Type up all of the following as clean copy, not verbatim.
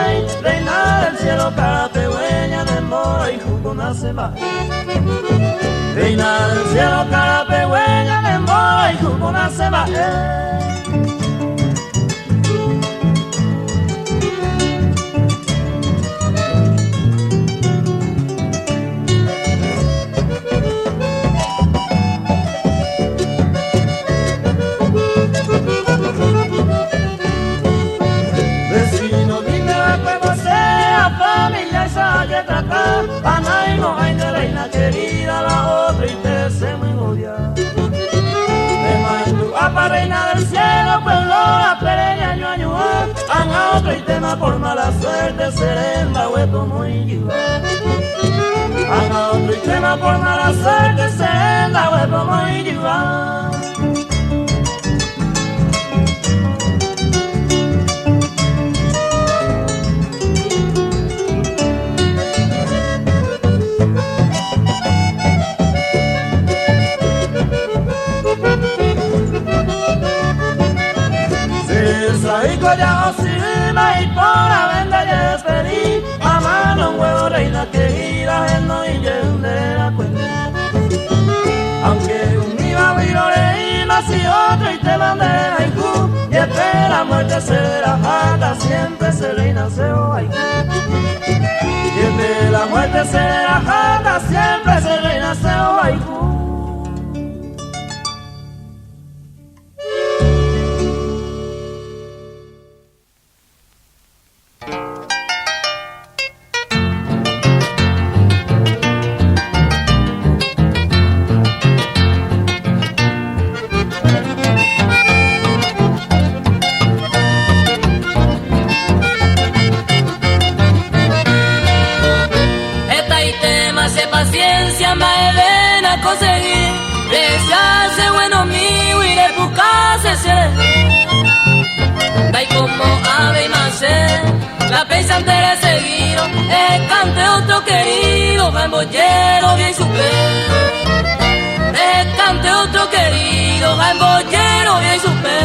mai, reina del cielo, carapegüeña de mora y jugo nace mai. Reina del cielo, carapegüeña de mora y jugo nace mai. Anay no hay de reina querida, la otra y te se muy odiar. De Maindú apa reina del cielo, pueblo la pereña año año a otra y tema por mala suerte serenda hueco muy yuá. A otro y tema por mala suerte serenda hueco muy yuá. Ya osima y por la venda ya despedí a mano un huevo reina querida en no y de la cuenta. Aunque un iba a reina si otro y te mandé a Iku y espera muerte será jata siempre se reina se oai. Y espera la muerte será jata siempre se reina se oai. Paciencia me ven a conseguir, desearse bueno mío y de buscarse ser. Dai como ave y macé, la pesa entera he seguido, cante otro querido, va en bollero bien supe. Cante otro querido, va en bollero bien supe.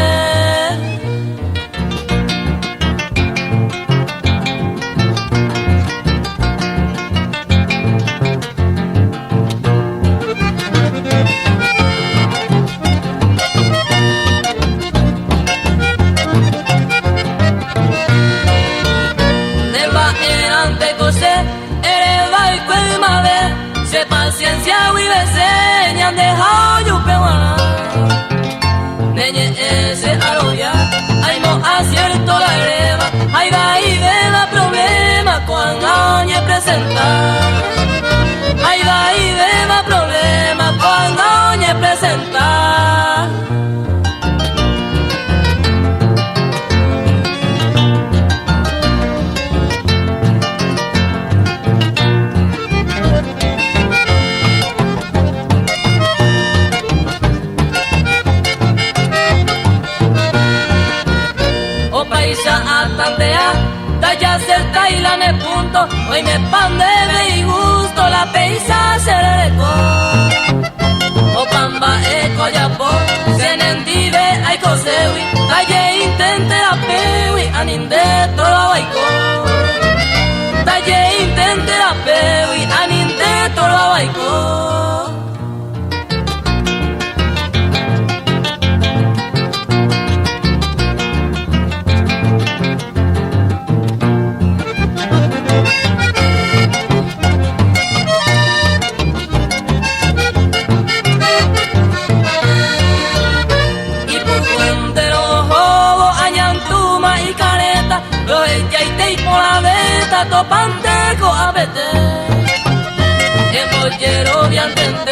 Paciencia y veces han dejado yo peguana. Neñe ese aloya, hay no acierto la greva, hay va y beba problema cuando oye presentar. Hay va y beba problema cuando oye presentar. Talla cerca y la me punto, hoy me pan de y gusto, la peisa se le recó. O pamba eco ya po, se nendive hay cosewi, talle intente la pewi, aninde todo baico. Talle intente la pewi, aninde todo baico. Topanteco a vete, el bollero de antente,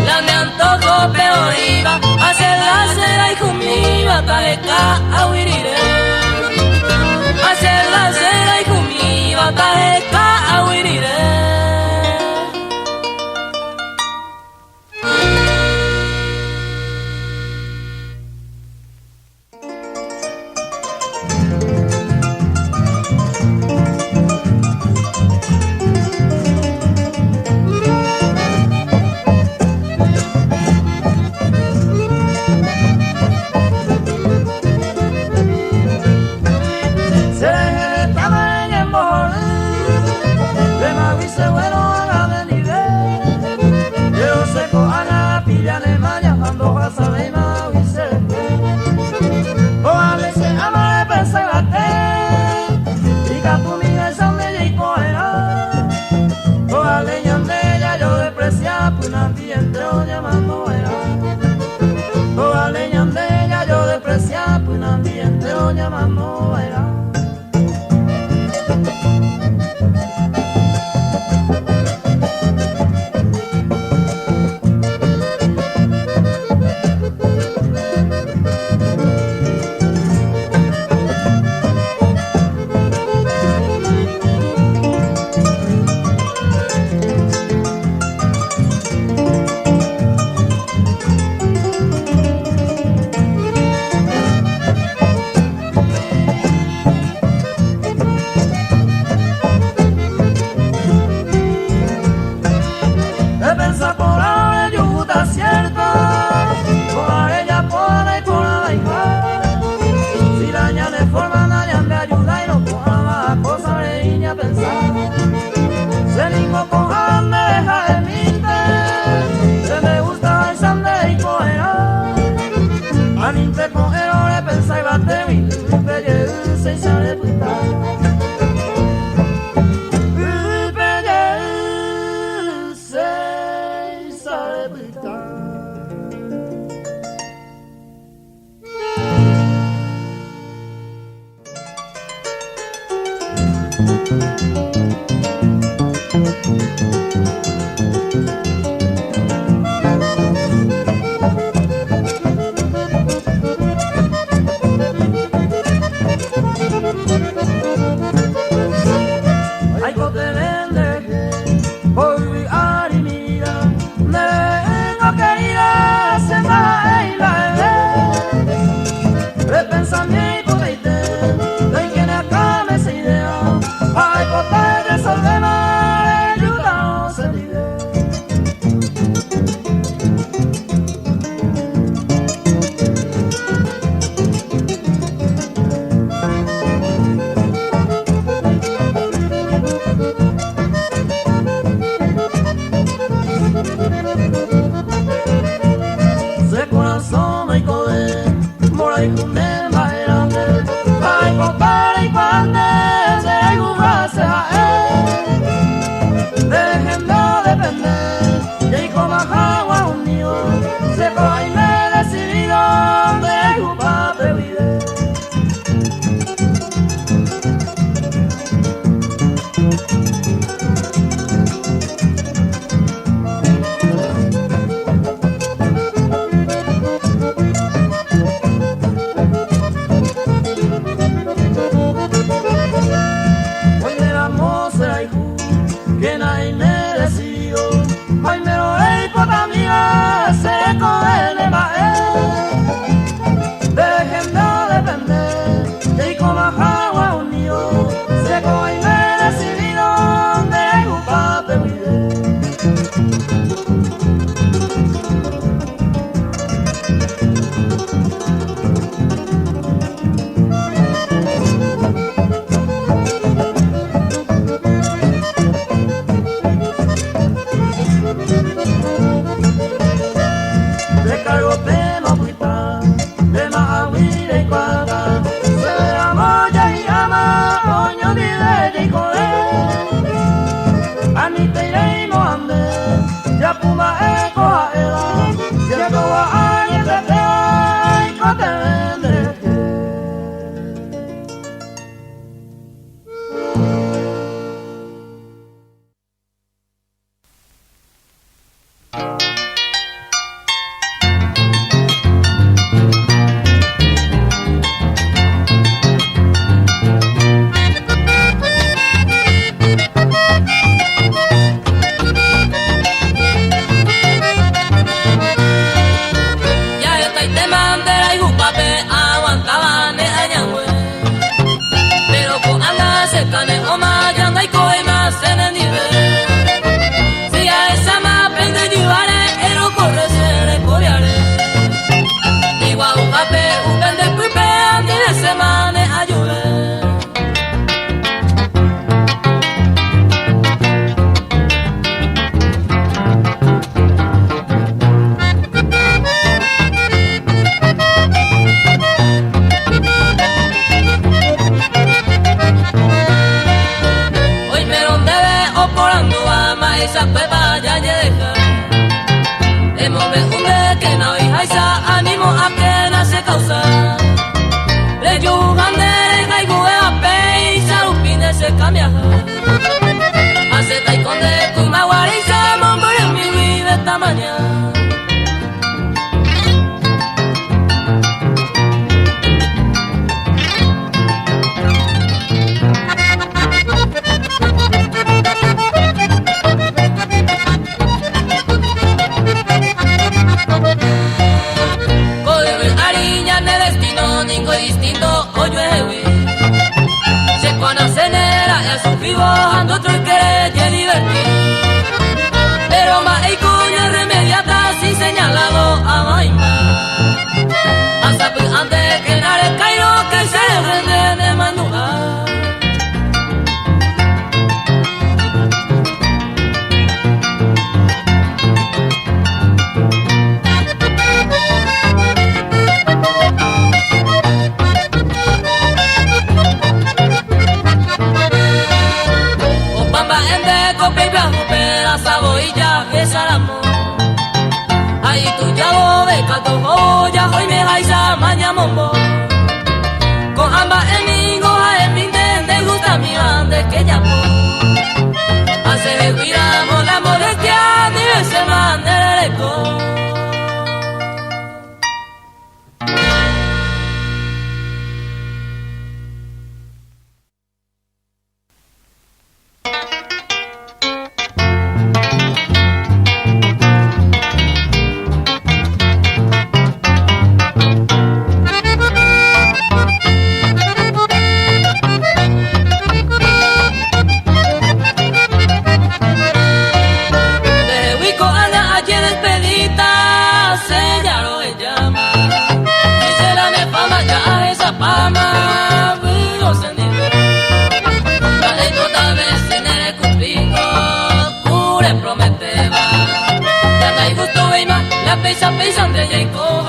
la me antojo peor iba, hacer la cera y conmigo tajeca a huirire. Hacer la cera y conmigo tajeca a huirire. pisan de Jacob.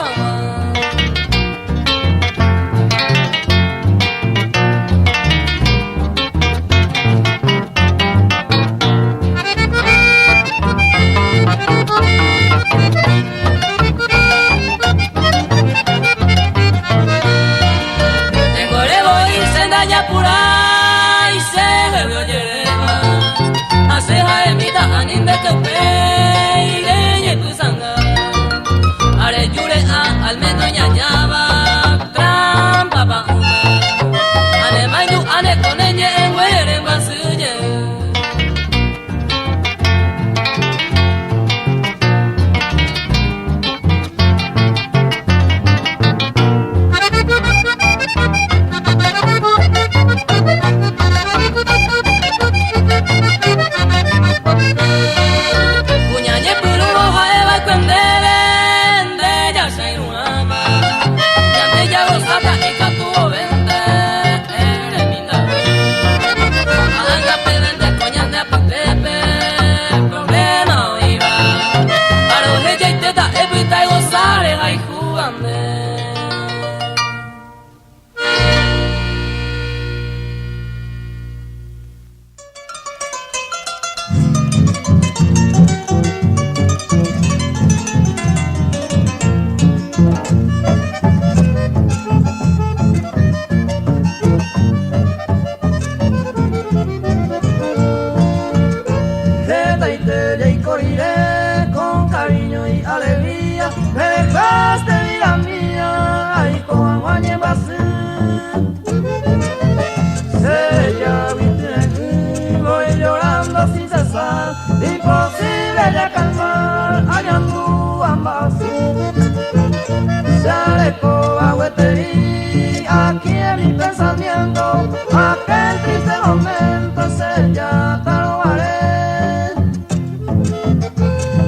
Imposible ya calmar, hallando ambas. Se alejó a Hueterí, aquí en mi pensamiento, aquel triste momento ese ya te lo haré.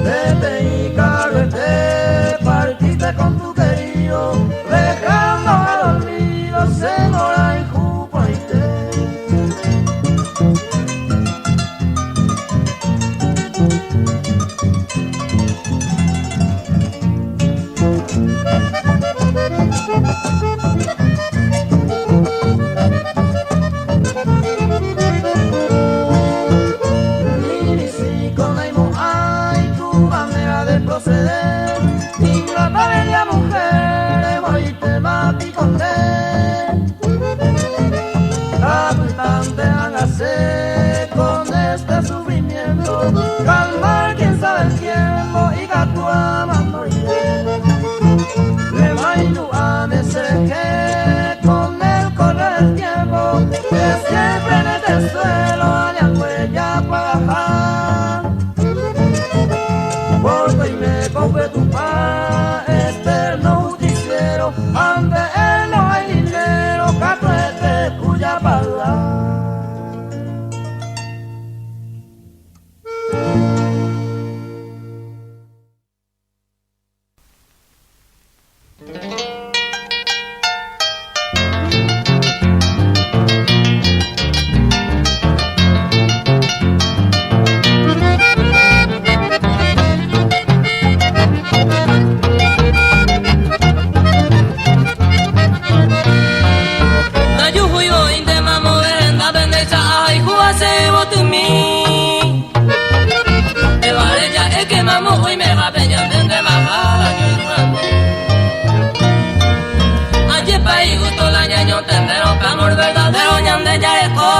Vete y carrete, partiste con tu querido, dejando al olvido Senora y Jupaité. Ingrata bella mujer, hoy te mati con Abundante hágase con este sufrimiento, calmar quien sabe el tiempo y gatua mandoiré. Le maidu a meseje con el correr del tiempo, que siempre en este suelo haya huella para bajar. Porque hoy me compré tu pan, eterno justiciero, ante él no hay dinero, catuete cuya palabra. Hoy me va a peñar de bajar ayer país gusto la ñaño tendero amor verdadero ñande yareco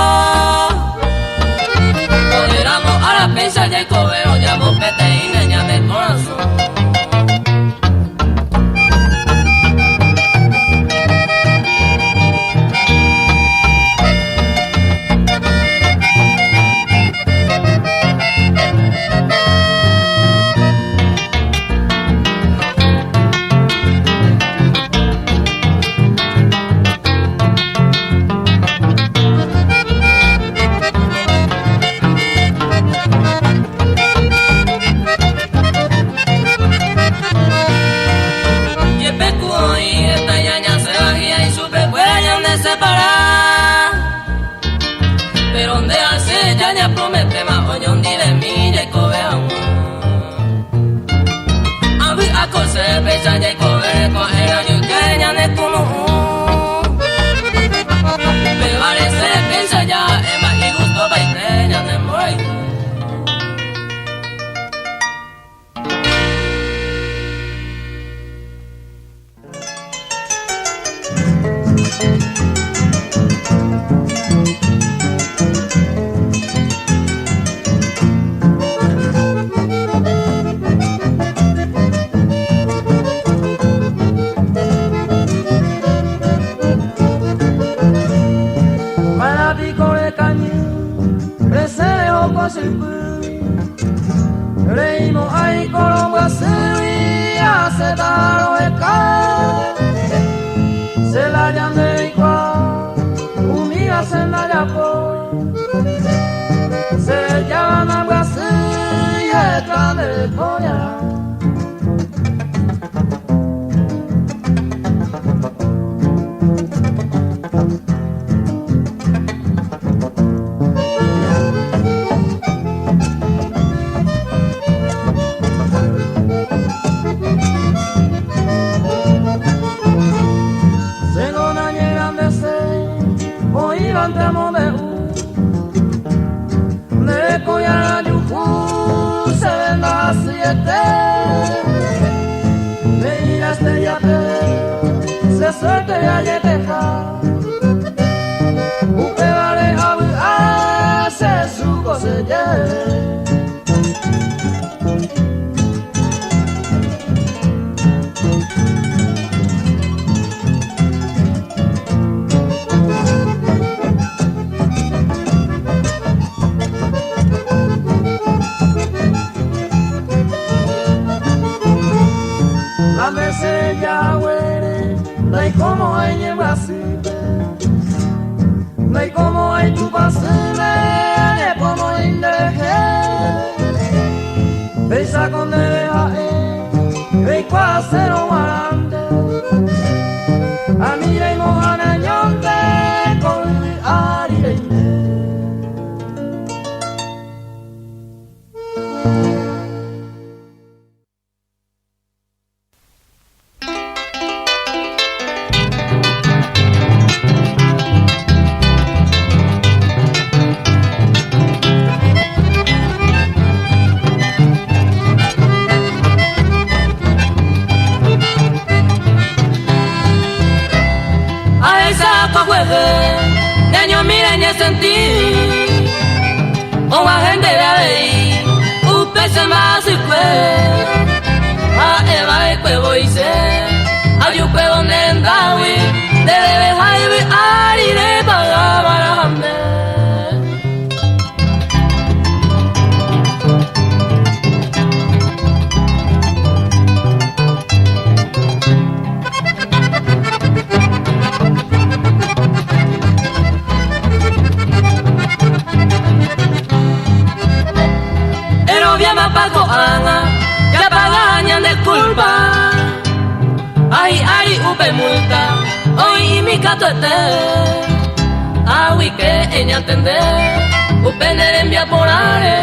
Poderamos a la pinza y cobero llamo pete y neña de corazón. Promete más oñón di de mí y cobe agua. kose pecha jai kore ko era yo kenya ne kuno me parece pecha ya ema y gusto baiteña ne morai Reimo ai colomba seria se daro e ca se la llande qua umia se la yapo se llama brasilia grande poya suerte ya yeteja upe vale abu hace su cosecha la mesella huele no hay como hay en Brasil, no hay como hay tu pasile, no hay como hay en deje, pesa con deja hay cuasero grande, a mí le mojan añonte con arirene. Daño miren y sentir o a gente de ahí un pez más y fue a eva y cuevo y se hay un cuevo nendawi de debe jaibi ari de pagar para jamás pago ana ya pagañan de culpa ay ay upe multa hoy mi gato este awi que ella entender upe ne envía por are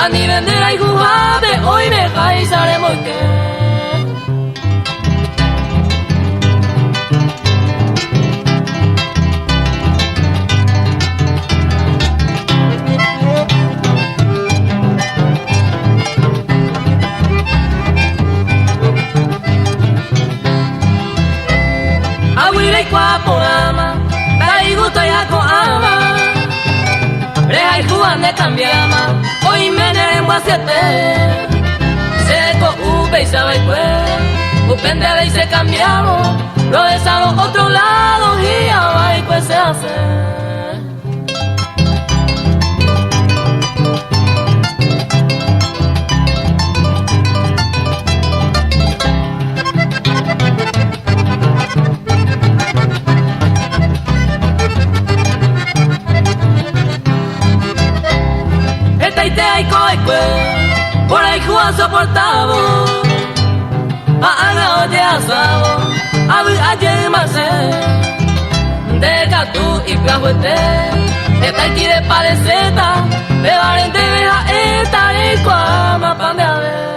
a ni vender ay jugabe hoy me caizaremos que Porama, dai gusto ya con ama, reja y juan de cambiama, hoy me neremo a siete, seco upe y sabe pues, upende y se cambiamos, lo besamos otro lado y ahora y pues se hace. Por ahí Juan soportado a Ana oye asado a ver ayer más de Catú y Plajuete esta aquí de pareceta de Valente veja esta y cuama pan de haber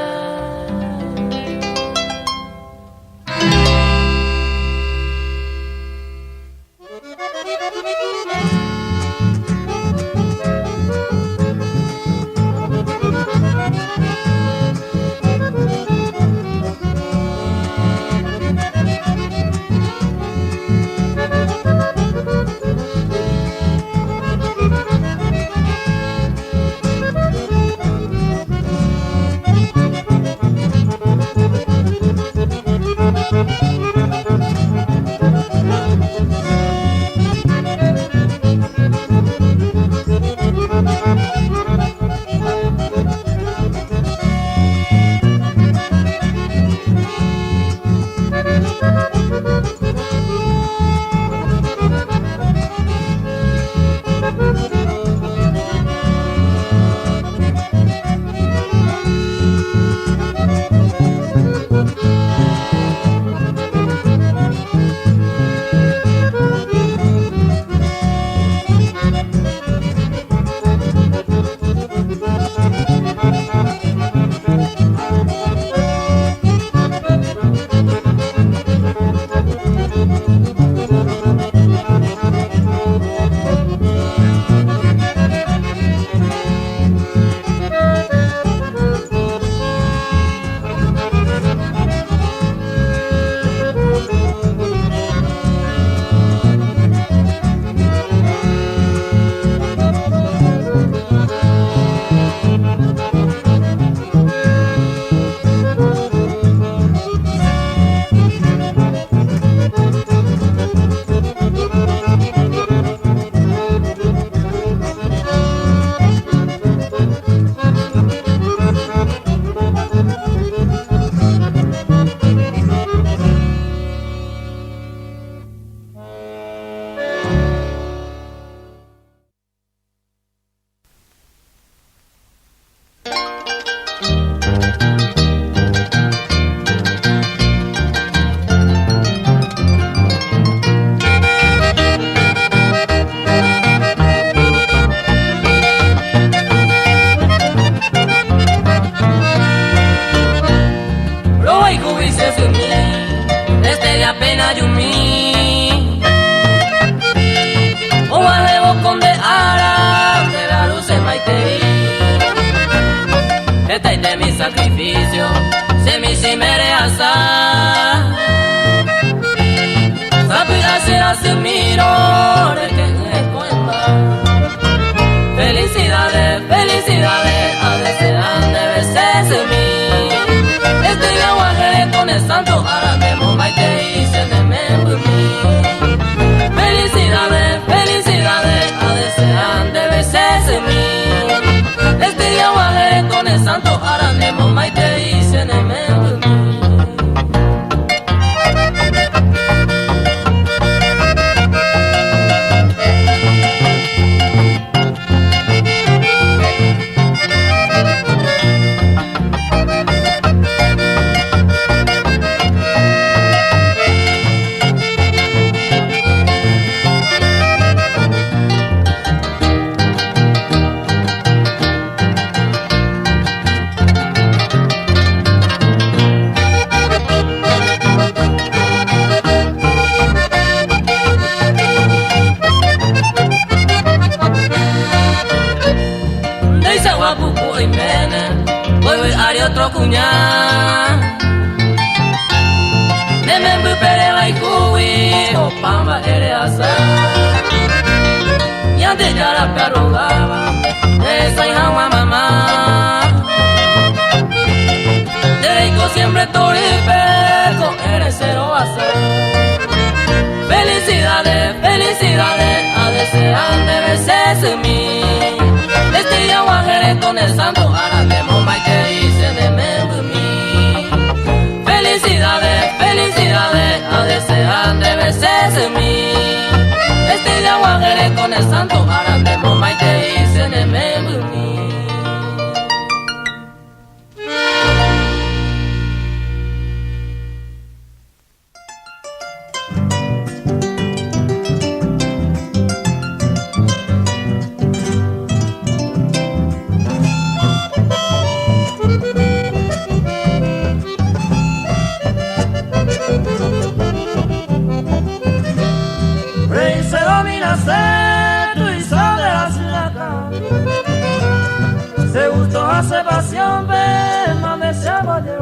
de mi sacrificio, se mi simere asa. Sapira será sin miro, de que me cuenta. Felicidades, felicidades, a desear de veces en mí. Estoy de guajere con el santo, ahora me bomba y te hice de mí. Felicidades, felicidades, a desear de veces en mí. Estoy de guajere con el santo, ahora me bomba y te hice de mí. Otro cuñado Neme mbupere la ikuwi o pamba ere asa Yante yara perrogaba Esa hija wa mamá Derecho siempre toripe Con eres cero asa Felicidades, felicidades A desear de veces en mí Este día guajere con el santo Ahora de momba y te hice de mí. Felicidades, felicidades A desear de veces en mí Este día guajere con el santo Ahora de momba y te hice de mí. Se gustó hace pasión, permanecemos de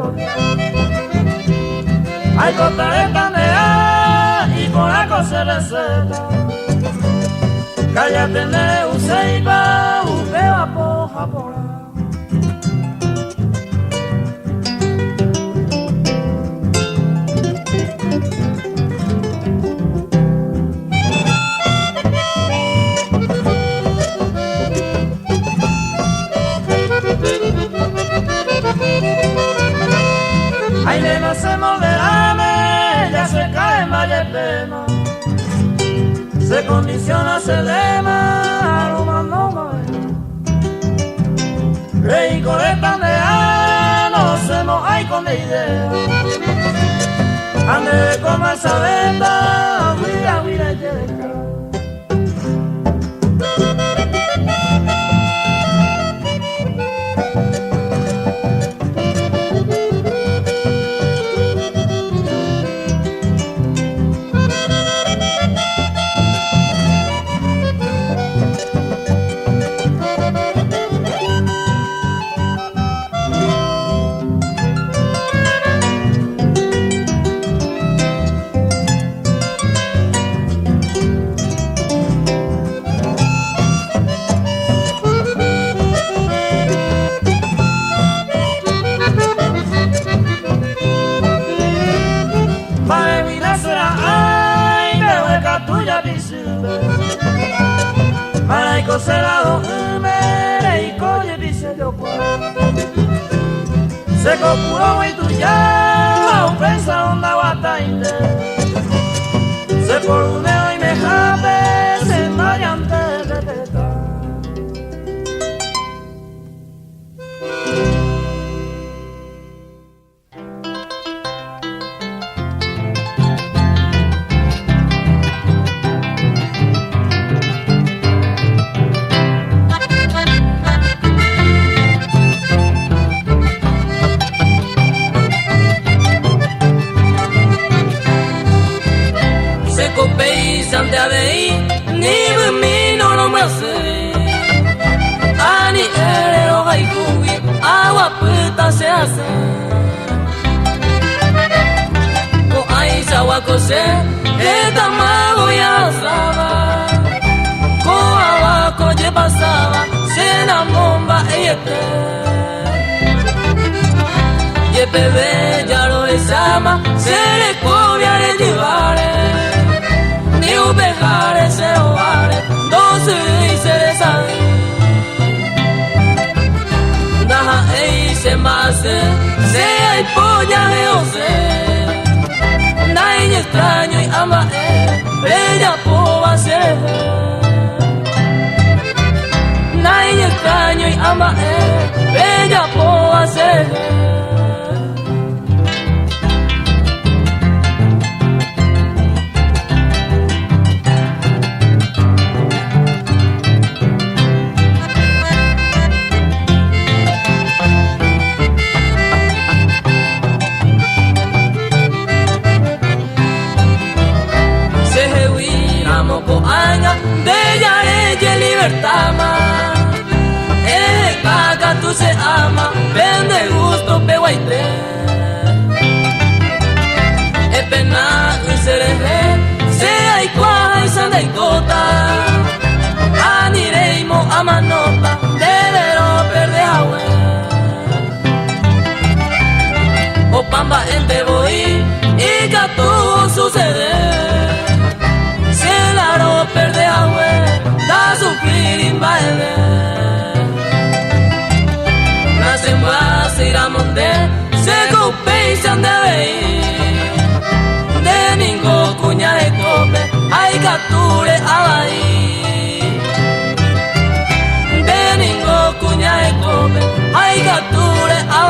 hay costaré tandear y por algo se receta. Cállate de Useiba, Ubeba poja por ahí. Ay, nena, se molderame, ya se cae en Valle Pena. Se condiciona, se lema, aroma no más. Rey correcta de no se hay con de idea. Ande de comer esa venda, huira, huira, llega. Maraiko serado mere y coye dice yo pues se copuró y tu ya ofensa onda guatainde se por uneo y me jate se mayante de teta. Baby se hace ko ai sawa ko se eta mago ya saba ko awa ko je pasaba se na bomba ete ye bebe ya lo esama se le cobiare divare ni ubehare se ovare doce y se desale se mase, se hay polla de ose, nadie extraño y ama bella poba ser, nadie extraño y ama bella poba ser. Bella ella libertad caca tú se ama vende gusto peguaite pena y seré se hay cuaja y sanda y cota anireimo a manota debero perder agua o pamba en te voy y que todo sucede perde agua, da sufrir en baile. Nace más ir a monte, se cope y se ande a de ningún cuña de cope, hay capture a de ningún cuña de cope, hay capture a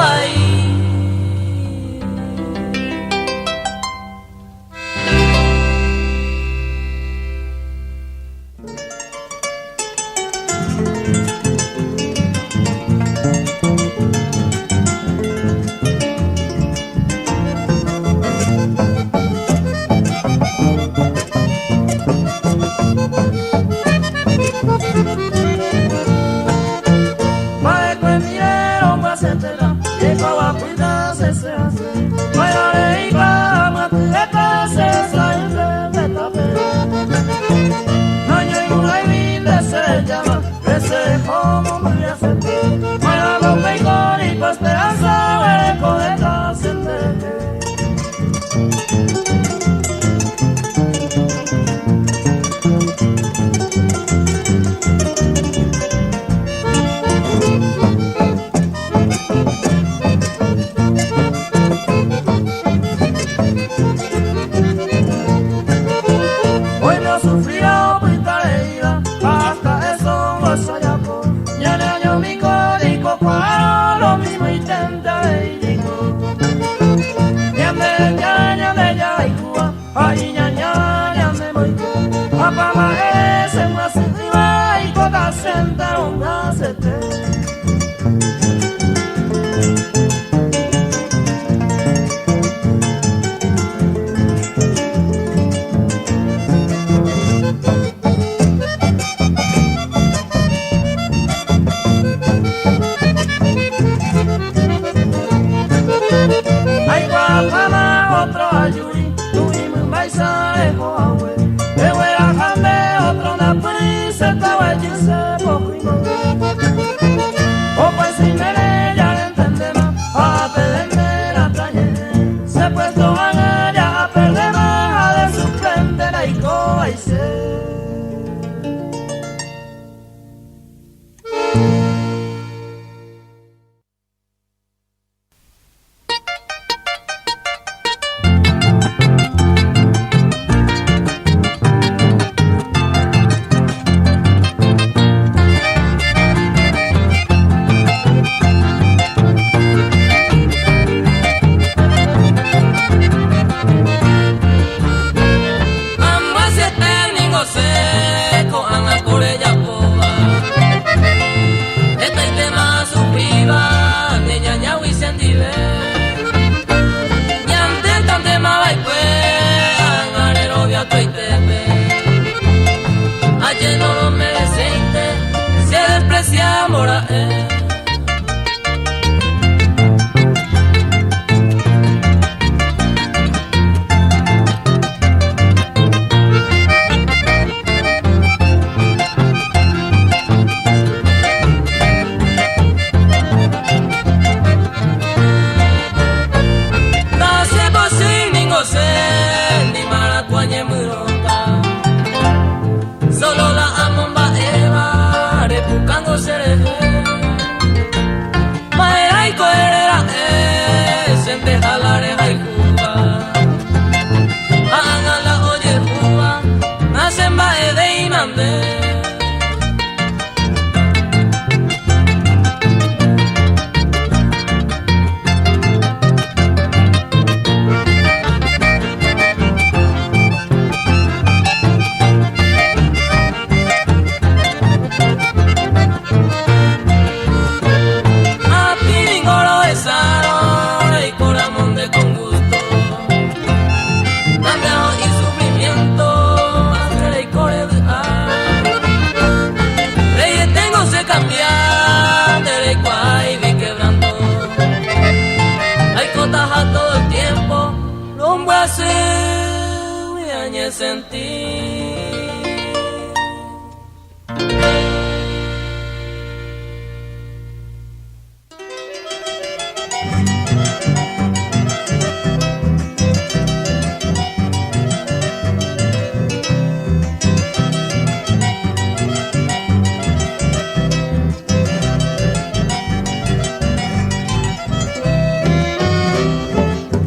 sentir.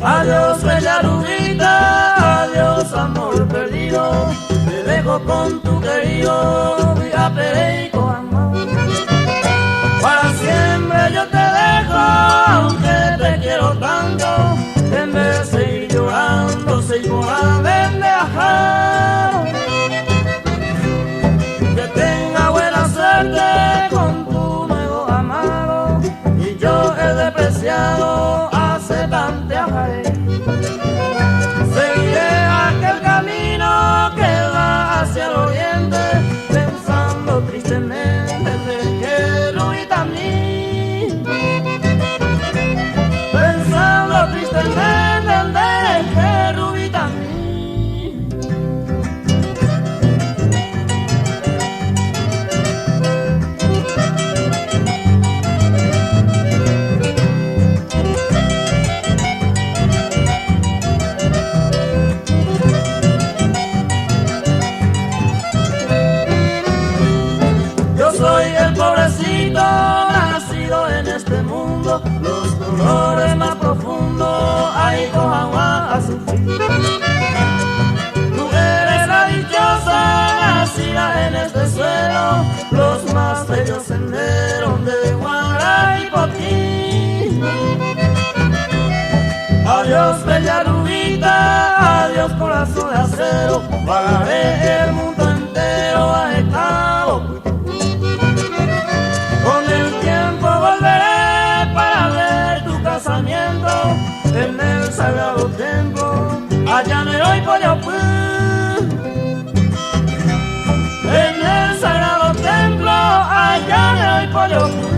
Adiós bella rubita, adiós amor perdido, te dejo con tu querido Villa Pereico amor. Para siempre yo te dejo, aunque te quiero tanto, en vez de ir llorando, se igual de ajá. Que tenga buena suerte con tu nuevo amado, y yo he despreciado hace tanto ajaré. Seguiré aquel camino que va hacia el oriente, pensando tristemente de que Rubita a mí. Pensando tristemente de que Rubita a mí. Soy el pobrecito nacido en este mundo, los dolores más profundos ahí con agua a sufrir. Tú eres la dichosa nacida en este suelo, los más bellos senderos de Guara y Potí. Adiós bella rubita, adiós corazón de acero, pagaré el mundo entero a esclavo. Con el tiempo volveré para ver tu casamiento en el sagrado templo, allá en el Oipoyopú. En el sagrado templo, allá en el Oipoyopú.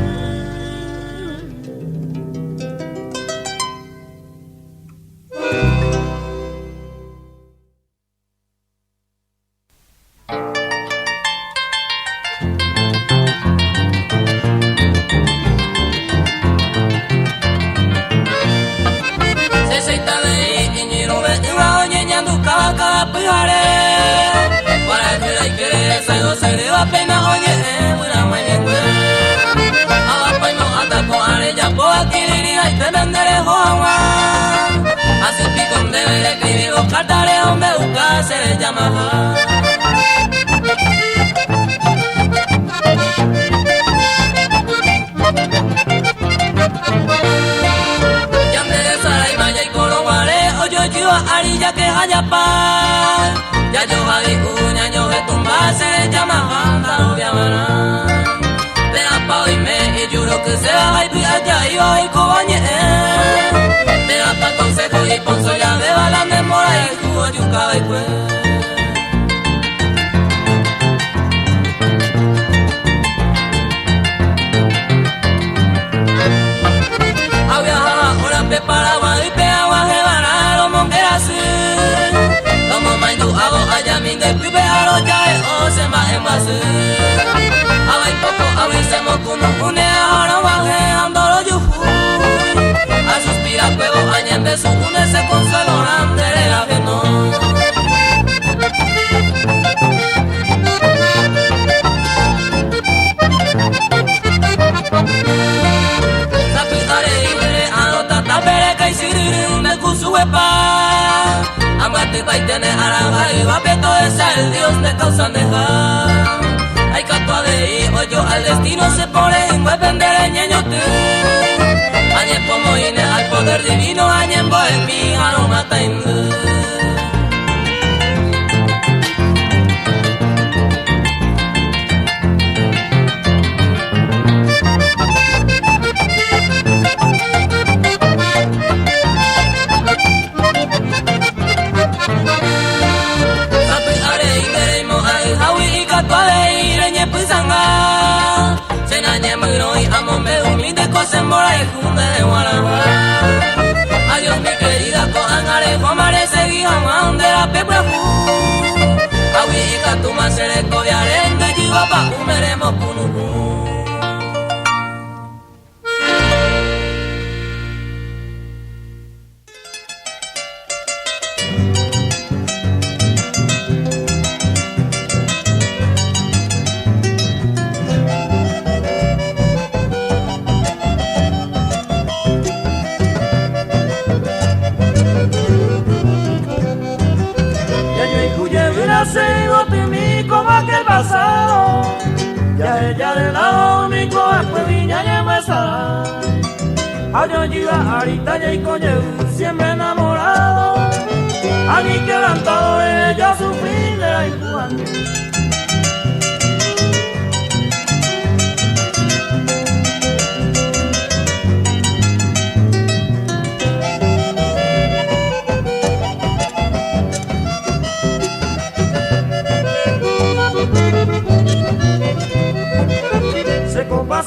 Así picón debe escribir los cartales donde buscar se le llama. Yande de Saraimaya y Cologuare, oyo yo a Arilla que haya paz. Ya yo a Vicuña, yo de tumba se le llama Banda Noviamana. De la pao y me y juro que se va y tú allá iba y cobañe. De la pa consejo y ponzo ya de balas de mora y jugo yuca y pues. Paraguay, Peagua, Jebana, los mongueras, los momaindu, hago allá, mi de pipe, a los yaes, o se más en más. Hago y poco, abrisemos con un ahora baje, ando los yufu. A suspirar, huevo, añende su une, se consuelo, grande, la que no. Amate baitene araba y vapeto es el Dios de causa neja. Hay catua de hijo yo al destino se pone en depender en ñeñote. Añen como ine al poder divino, añen en mi aromata indu. Adiós mi querida Coan. Sare Jomare Segui Haman de la Pepuafu Awi Ikatuma Sereko de Arende Jibapa Umeremo Kunuku Sigo timí como aquel pasado, ya ella del lado único después viña y empezará. Ayo llega ahorita ya y coño, siempre enamorado, a mí quebrantado ella sufrir de la incubante.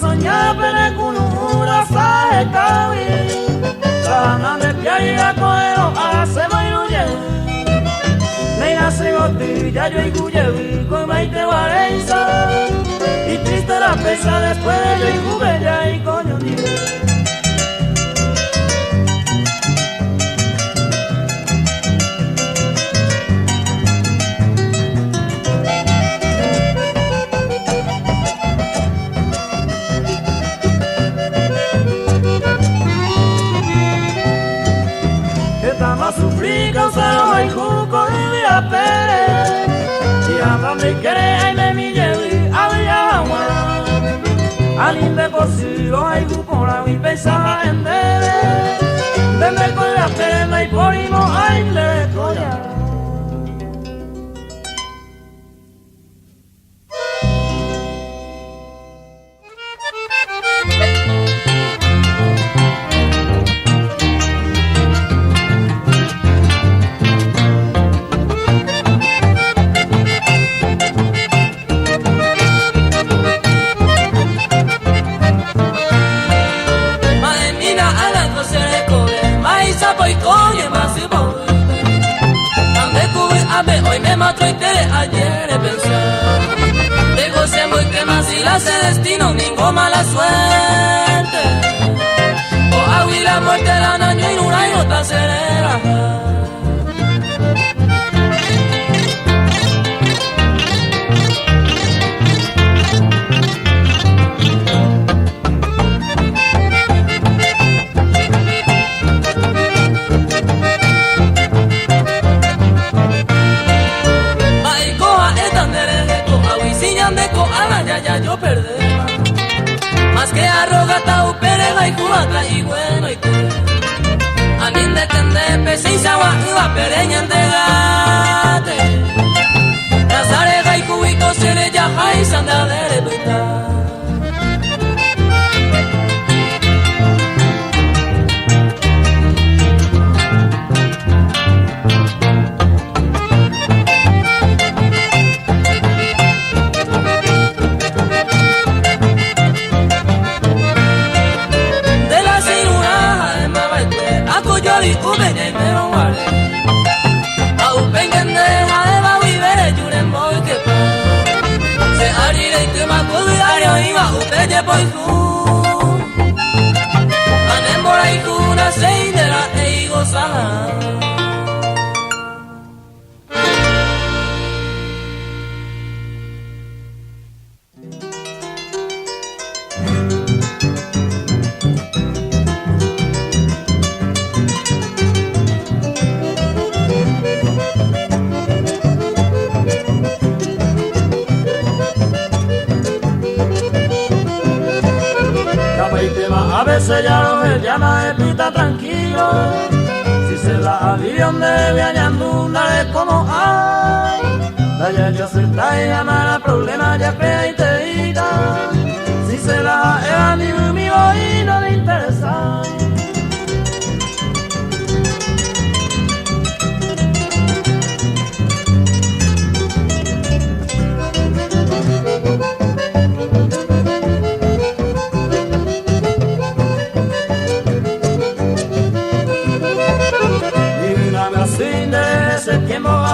Soñar pele kunura sahe kawi Sahanan de piaria koero ase mairuye Neira se goti ya yo iguye con maite varenza Y triste la pesa después yo iguye ya y coño dive Sufrí causado hay juco y vía pere Y andan de querer ay me mi llevi había agua Alinde por si lo hay juco la vi pesa en debe Deme con la pere y por imo ay le coya Hoy me mató interés, ayer he pensado Digo siempre que más si la se destino, ninguna mala suerte O agui la muerte la naño y una y otra serera ya yo perdí más que arrogata uperega y cubata y bueno y que a mí de tende pese y sagua iba pereña en degate las arega y cubito se le yaja y sanda de repita Ubenya y mero wale Au pengende haeba wibere juren boy que pa Se arire y que makubi ario iba ubeye boy ku Anembora y kuna seidera e igo saha A veces ya lo ve, llama de pita tranquilo Si se la avión de viañanduna es como ay La yo se está y llama el problema ya crea y te diga Si se la eva ni mi y no le interesa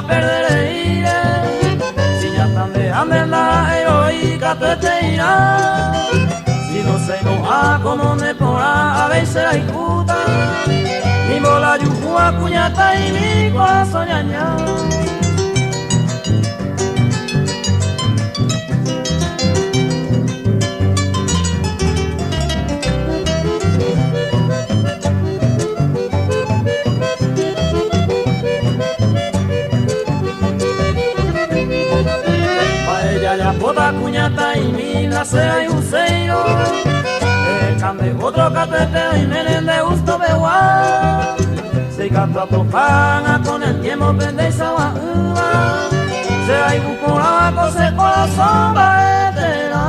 a perder iré. Si ya están dejando la heroica te irá. Si no sei no a como ne porá a veces la icuta. Mi bola yujua cuñata y mi corazón ñaña. Ya bota cuñata y mila sea y useiro. Cambie otro catete y menen de gusto bewa. Se canta topanga con el tiempo pende y sawa uva. Se hay bucuraco se corazón baetera.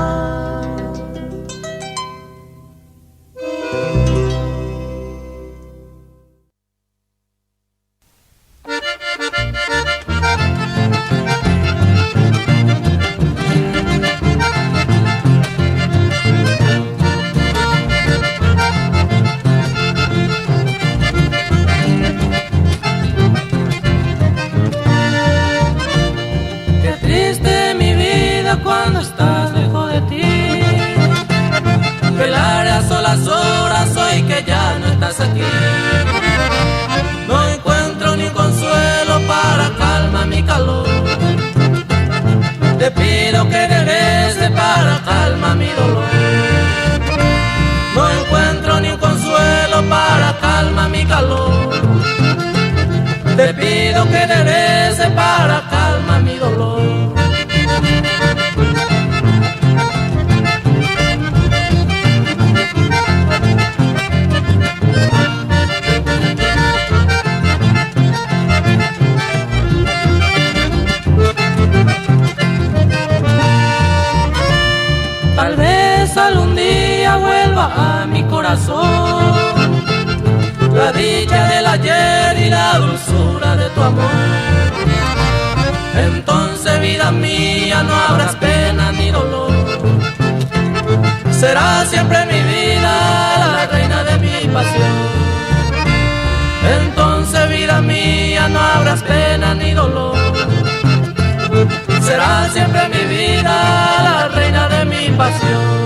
Cuando estás lejos de ti, velar a solas horas hoy que ya no estás aquí. No encuentro ni consuelo para calmar mi calor. Te pido que regreses para calmar mi dolor. No encuentro ni consuelo para calmar mi calor. Te pido que regreses para calmar mi dolor. Tal vez algún día vuelva a mi corazón la dicha del ayer y la dulzura de tu amor. Entonces, vida mía, no habrás pena ni dolor. Será siempre mi vida la reina de mi pasión. Entonces, vida mía, no habrás pena ni dolor. Será siempre mi vida la reina de mi pasión.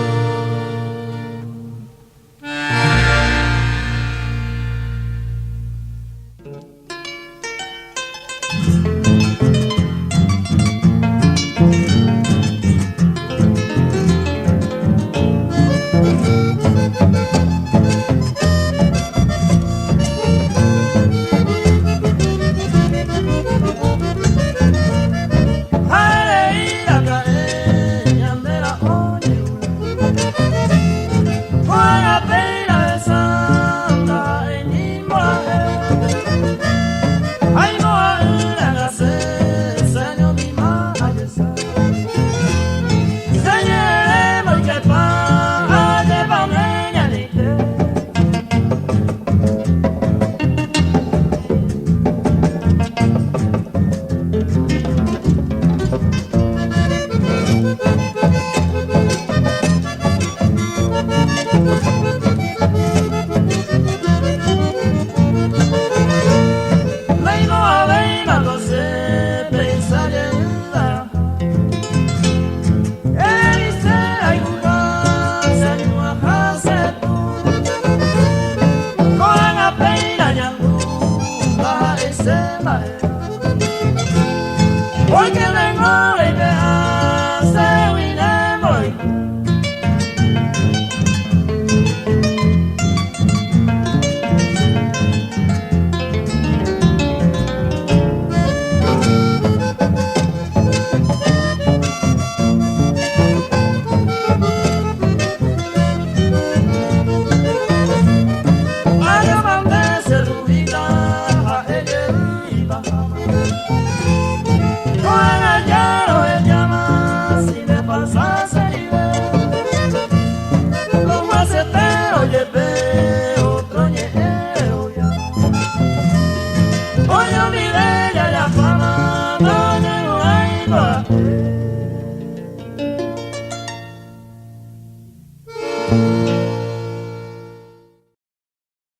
Thank you.